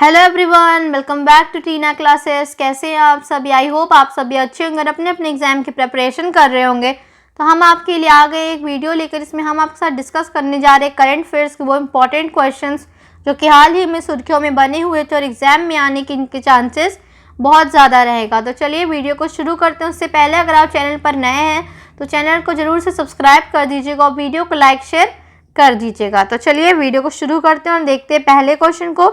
Hello everyone, welcome back to Tina classes. कैसे हैं आप सभी? आई होप आप सभी अच्छे होंगे और अपने अपने एग्जाम की प्रिपरेशन कर रहे होंगे। तो हम आपके लिए आ गए एक वीडियो लेकर, इसमें हम आपके साथ डिस्कस करने जा रहे हैं करंट अफेयर्स के वो इंपॉर्टेंट क्वेश्चंस जो कि हाल ही में सुर्खियों में बने हुए थे और एग्जाम में आने के इनके चांसेस बहुत ज़्यादा रहेगा। तो चलिए वीडियो को शुरू करते हैं। उससे पहले अगर आप चैनल पर नए हैं तो चैनल को ज़रूर से सब्सक्राइब कर दीजिएगा और वीडियो को लाइक शेयर कर दीजिएगा। तो चलिए वीडियो को शुरू करते हैं और देखते हैं पहले क्वेश्चन को।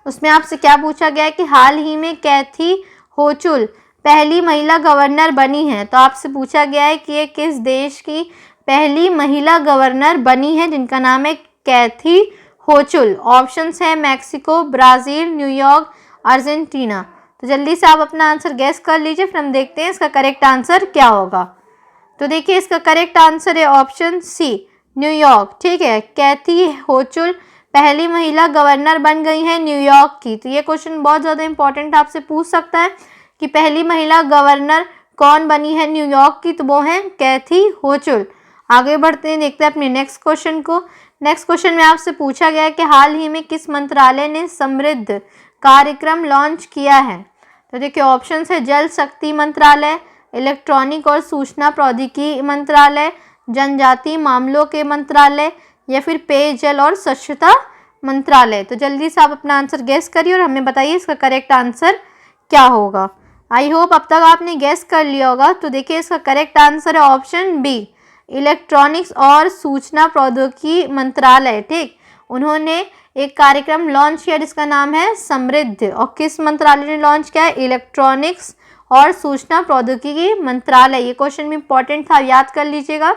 उसमें आपसे क्या पूछा गया है कि हाल ही में कैथी होचुल पहली महिला गवर्नर बनी है। तो आपसे पूछा गया है कि ये किस देश की पहली महिला गवर्नर बनी है जिनका नाम है कैथी होचुल। ऑप्शंस है मैक्सिको, ब्राज़ील, न्यूयॉर्क, अर्जेंटीना। तो जल्दी से आप अपना आंसर गैस कर लीजिए, फिर हम देखते हैं इसका करेक्ट आंसर क्या होगा। तो देखिए इसका करेक्ट आंसर है ऑप्शन सी, न्यूयॉर्क। ठीक है, कैथी होचुल पहली महिला गवर्नर बन गई है न्यूयॉर्क की। तो ये क्वेश्चन बहुत ज़्यादा इंपॉर्टेंट आपसे पूछ सकता है कि पहली महिला गवर्नर कौन बनी है न्यूयॉर्क की, तो वो है कैथी होचुल। आगे बढ़ते हैं, देखते हैं अपने नेक्स्ट क्वेश्चन को। नेक्स्ट क्वेश्चन में आपसे पूछा गया है कि हाल ही में किस मंत्रालय ने समृद्ध कार्यक्रम लॉन्च किया है। तो देखिए ऑप्शन है जल शक्ति मंत्रालय, इलेक्ट्रॉनिक और सूचना प्रौद्योगिकी मंत्रालय, जनजातीय मामलों के मंत्रालय या फिर पेयजल और स्वच्छता मंत्रालय। तो जल्दी से आप अपना आंसर गैस करिए और हमें बताइए इसका करेक्ट आंसर क्या होगा। आई होप अब तक आपने गैस कर लिया होगा। तो देखिए इसका करेक्ट आंसर है ऑप्शन बी, इलेक्ट्रॉनिक्स और सूचना प्रौद्योगिकी मंत्रालय। ठीक, उन्होंने एक कार्यक्रम लॉन्च किया जिसका नाम है समृद्ध। और किस मंत्रालय ने लॉन्च किया है? इलेक्ट्रॉनिक्स और सूचना प्रौद्योगिकी मंत्रालय। ये क्वेश्चन भी इंपॉर्टेंट था, याद कर लीजिएगा।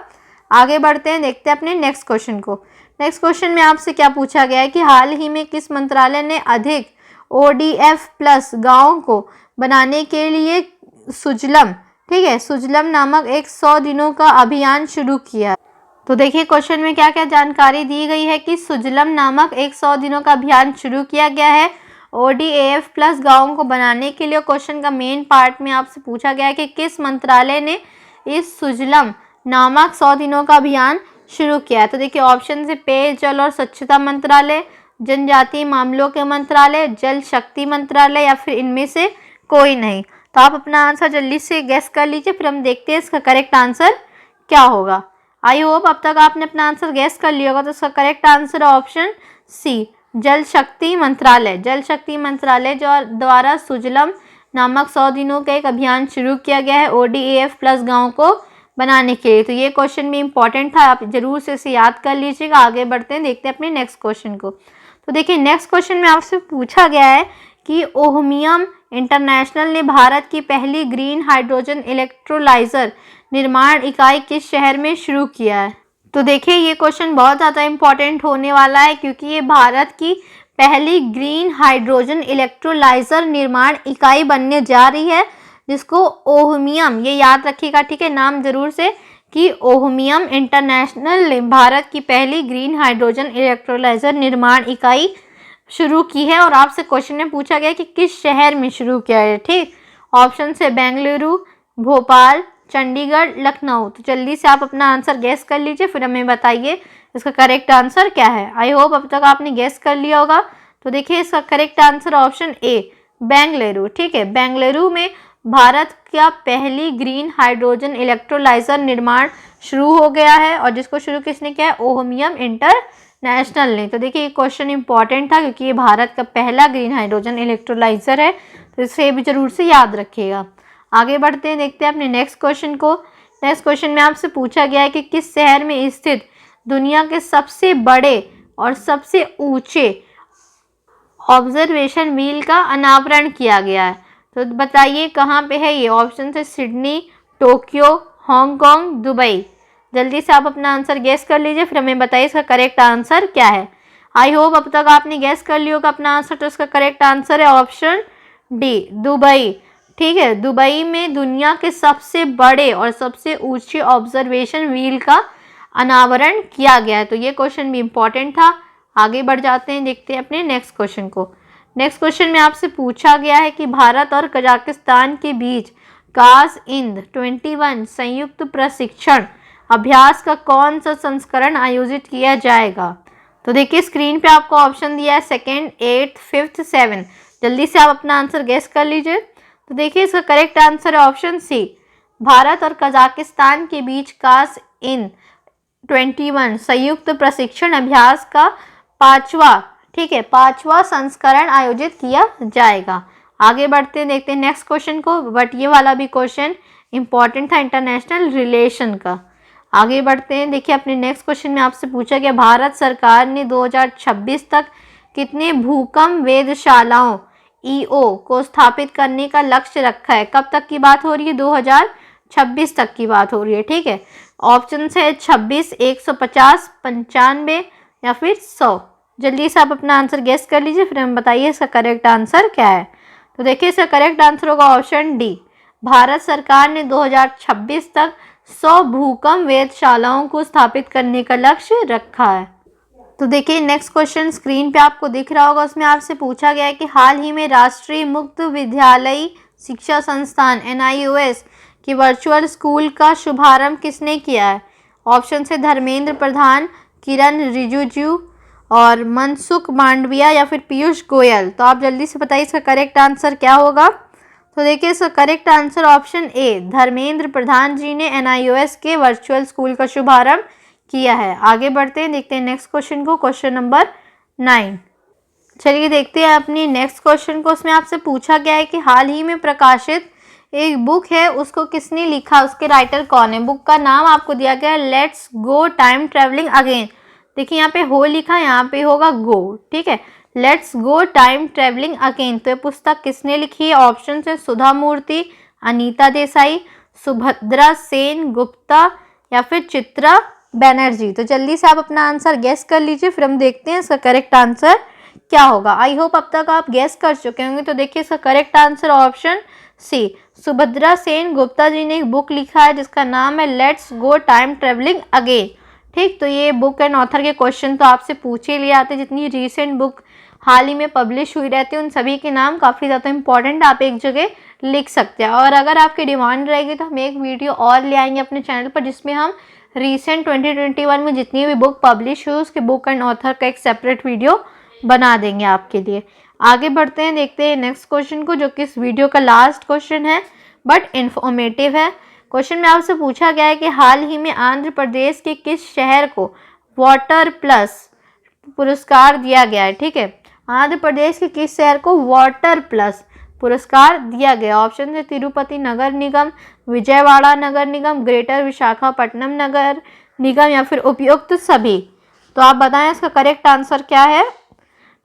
आगे बढ़ते हैं, देखते हैं अपने नेक्स्ट क्वेश्चन को। नेक्स्ट क्वेश्चन में आपसे क्या पूछा गया है कि हाल ही में किस मंत्रालय ने अधिक ODF प्लस गाँव को बनाने के लिए सुजलम, ठीक है, सुजलम नामक एक 100 दिनों का अभियान शुरू किया। तो देखिए क्वेश्चन में क्या क्या जानकारी दी गई है कि सुजलम नामक एक 100 दिनों का अभियान शुरू किया गया है ODF प्लस गाँव को बनाने के लिए। क्वेश्चन का मेन पार्ट में आपसे पूछा गया है कि किस मंत्रालय ने इस सुजलम नामक 100 दिनों का अभियान शुरू किया। तो देखिए ऑप्शन से पेयजल और स्वच्छता मंत्रालय, जनजातीय मामलों के मंत्रालय, जल शक्ति मंत्रालय या फिर इनमें से कोई नहीं। तो आप अपना आंसर जल्दी से गैस कर लीजिए, फिर हम देखते हैं इसका करेक्ट आंसर क्या होगा। आई होप अब तक आपने अपना आंसर गैस कर लिया होगा। तो इसका करेक्ट आंसर है ऑप्शन सी, जल शक्ति मंत्रालय। जल शक्ति मंत्रालय जो द्वारा सुजलम नामक 100 दिनों का एक अभियान शुरू किया गया है ODF प्लस गाँव को बनाने के लिए। तो ये क्वेश्चन भी इंपॉर्टेंट था, आप जरूर से इसे याद कर लीजिएगा। आगे बढ़ते हैं, देखते हैं अपने नेक्स्ट क्वेश्चन को। तो देखिए नेक्स्ट क्वेश्चन में आपसे पूछा गया है कि ओहमियम इंटरनेशनल ने भारत की पहली ग्रीन हाइड्रोजन इलेक्ट्रोलाइजर निर्माण इकाई किस शहर में शुरू किया है। तो देखिए ये क्वेश्चन बहुत ज़्यादा इंपॉर्टेंट होने वाला है क्योंकि ये भारत की पहली ग्रीन हाइड्रोजन इलेक्ट्रोलाइजर निर्माण इकाई बनने जा रही है जिसको ओहमियम, ये याद रखिएगा, ठीक है, नाम जरूर से, कि ओहमियम इंटरनेशनल ने भारत की पहली ग्रीन हाइड्रोजन इलेक्ट्रोलाइजर निर्माण इकाई शुरू की है। और आपसे क्वेश्चन में पूछा गया कि किस शहर में शुरू किया है। ठीक, ऑप्शन से बेंगलुरु, भोपाल, चंडीगढ़, लखनऊ। तो जल्दी से आप अपना आंसर गैस कर लीजिए, फिर हमें बताइए इसका करेक्ट आंसर क्या है। आई होप अब तक आपने गैस कर लिया होगा। तो देखिए इसका करेक्ट आंसर ऑप्शन ए, बेंगलुरु। ठीक है, बेंगलुरु में भारत का पहली ग्रीन हाइड्रोजन इलेक्ट्रोलाइजर निर्माण शुरू हो गया है और जिसको शुरू किसने किया है? ओहमियम इंटरनेशनल ने। तो देखिए ये क्वेश्चन इंपॉर्टेंट था क्योंकि ये भारत का पहला ग्रीन हाइड्रोजन इलेक्ट्रोलाइजर है, तो इसे भी जरूर से याद रखिएगा। आगे बढ़ते हैं, देखते हैं अपने नेक्स्ट क्वेश्चन को। नेक्स्ट क्वेश्चन में आपसे पूछा गया है कि किस शहर में स्थित दुनिया के सबसे बड़े और सबसे ऊंचे ऑब्जर्वेशन व्हील का अनावरण किया गया है। तो बताइए कहाँ पे है ये। ऑप्शन है सिडनी, टोक्यो, हांगकांग, दुबई। जल्दी से आप अपना आंसर गैस कर लीजिए, फिर हमें बताइए इसका करेक्ट आंसर क्या है। आई होप अब तक आपने गैस कर लिया होगा अपना आंसर। तो इसका करेक्ट आंसर है ऑप्शन डी, दुबई। ठीक है, दुबई में दुनिया के सबसे बड़े और सबसे ऊंचे ऑब्जर्वेशन व्हील का अनावरण किया गया है। तो ये क्वेश्चन भी इंपॉर्टेंट था। आगे बढ़ जाते हैं, देखते हैं अपने नेक्स्ट क्वेश्चन को। नेक्स्ट क्वेश्चन में आपसे पूछा गया है कि भारत और कजाकिस्तान के बीच काज इंद 21 संयुक्त प्रशिक्षण अभ्यास का कौन सा संस्करण आयोजित किया जाएगा। तो देखिए स्क्रीन पे आपको ऑप्शन दिया है 2nd, 8th, 5th, 7th। जल्दी से आप अपना आंसर गेस कर लीजिए। तो देखिए इसका करेक्ट आंसर है ऑप्शन सी, भारत और कजाकिस्तान के बीच कास इन 21 संयुक्त प्रशिक्षण अभ्यास का 5वां, ठीक है, 5वां संस्करण आयोजित किया जाएगा। आगे बढ़ते हैं, देखते हैं नेक्स्ट क्वेश्चन को, बट ये वाला भी क्वेश्चन इंपॉर्टेंट था इंटरनेशनल रिलेशन का। आगे बढ़ते हैं, देखिए अपने नेक्स्ट क्वेश्चन में आपसे पूछा गया भारत सरकार ने 2026 तक कितने भूकंप वेधशालाओं ईओ को स्थापित करने का लक्ष्य रखा है। कब तक की बात हो रही है, 2026 तक की बात हो रही है, ठीक है। ऑप्शन है 26, 150, 95 या फिर 100। जल्दी से आप अपना आंसर गेस कर लीजिए, फिर हम बताइए इसका करेक्ट आंसर क्या है। तो देखिए इसका करेक्ट आंसर होगा ऑप्शन डी, भारत सरकार ने 2026 तक 100 भूकंप वेधशालाओं को स्थापित करने का लक्ष्य रखा है। तो देखिए नेक्स्ट क्वेश्चन स्क्रीन पे आपको दिख रहा होगा, उसमें आपसे पूछा गया है कि हाल ही में राष्ट्रीय मुक्त विद्यालयी शिक्षा संस्थान NIOS की वर्चुअल स्कूल का शुभारंभ किसने किया है। ऑप्शन से धर्मेंद्र प्रधान, किरण रिजिजू और मनसुख मांडविया या फिर पीयूष गोयल। तो आप जल्दी से बताइए इसका करेक्ट आंसर क्या होगा। तो देखिए इसका correct answer option A, Dharmendra Pradhan ji ने NIOS के वर्चुअल स्कूल का शुभारंभ किया है। आगे बढ़ते हैं, देखते हैं नेक्स्ट क्वेश्चन को, क्वेश्चन नंबर 9। चलिए देखते हैं अपनी नेक्स्ट क्वेश्चन को। उसमें आपसे पूछा गया है कि हाल ही में प्रकाशित एक बुक है, उसको किसने लिखा, उसके राइटर कौन है। बुक का नाम आपको दिया गया है let's go time travelling again. देखिए यहाँ पे हो लिखा है, यहाँ पे होगा गो, ठीक है, let's go time travelling again. तो ये पुस्तक किसने लिखी है। ऑप्शन है सुधा मूर्ति, अनीता देसाई, सुभद्रा सेन गुप्ता या फिर चित्रा बैनर्जी। तो जल्दी से आप अपना आंसर गेस कर लीजिए, फिर हम देखते हैं इसका करेक्ट आंसर क्या होगा। आई होप अब तक आप गेस कर चुके होंगे। तो देखिए इसका correct answer option C, Subhadra Sen Gupta ji ने एक बुक लिखा है जिसका नाम है let's go time travelling again, ठीक। तो ये बुक एंड ऑथर के क्वेश्चन तो आपसे पूछे लिए आते, जितनी रीसेंट बुक हाल ही में पब्लिश हुई रहती है उन सभी के नाम काफ़ी ज़्यादा इंपॉर्टेंट आप एक जगह लिख सकते हैं। और अगर आपकी डिमांड रहेगी तो हम एक वीडियो और ले आएंगे अपने चैनल पर, जिसमें हम रीसेंट 2021 में जितनी भी बुक पब्लिश हुई उसके बुक एंड ऑथर का एक सेपरेट वीडियो बना देंगे आपके लिए। आगे बढ़ते हैं, देखते हैं नेक्स्ट क्वेश्चन को, जो कि इस वीडियो का लास्ट क्वेश्चन है बट इंफॉर्मेटिव है। क्वेश्चन में आपसे पूछा गया है कि हाल ही में आंध्र प्रदेश के किस शहर को वाटर प्लस पुरस्कार दिया गया है, ठीक है। आंध्र प्रदेश के किस शहर को वाटर प्लस पुरस्कार दिया गया। ऑप्शन है तिरुपति नगर निगम, विजयवाड़ा नगर निगम, ग्रेटर विशाखापट्टनम नगर निगम या फिर उपयुक्त सभी। तो आप बताएं इसका करेक्ट आंसर क्या है।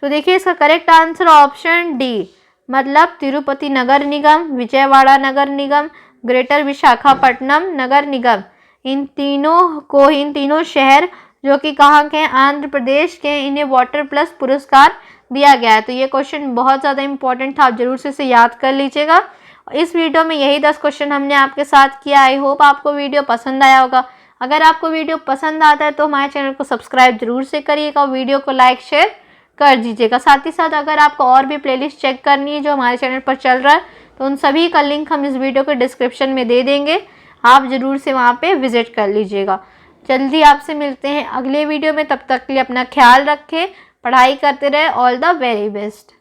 तो देखिए इसका करेक्ट आंसर ऑप्शन डी, मतलब तिरुपति नगर निगम, विजयवाड़ा नगर निगम, ग्रेटर विशाखापट्टनम नगर निगम। इन तीनों शहर जो कि कहाँ के हैं, आंध्र प्रदेश के, इन्हें वाटर प्लस पुरस्कार दिया गया है। तो ये क्वेश्चन बहुत ज़्यादा इंपॉर्टेंट था, आप जरूर से इसे याद कर लीजिएगा। इस वीडियो में यही 10 क्वेश्चन हमने आपके साथ किया। आई होप आपको वीडियो पसंद आया होगा। अगर आपको वीडियो पसंद आता है तो हमारे चैनल को सब्सक्राइब जरूर से करिएगा, वीडियो को लाइक शेयर कर दीजिएगा। साथ ही साथ अगर आपको और भी प्लेलिस्ट चेक करनी है जो हमारे चैनल पर चल रहा है तो उन सभी का लिंक हम इस वीडियो के डिस्क्रिप्शन में दे देंगे, आप ज़रूर से वहाँ पे विजिट कर लीजिएगा। जल्दी आपसे मिलते हैं अगले वीडियो में, तब तक के लिए अपना ख्याल रखें, पढ़ाई करते रहे। All the very best.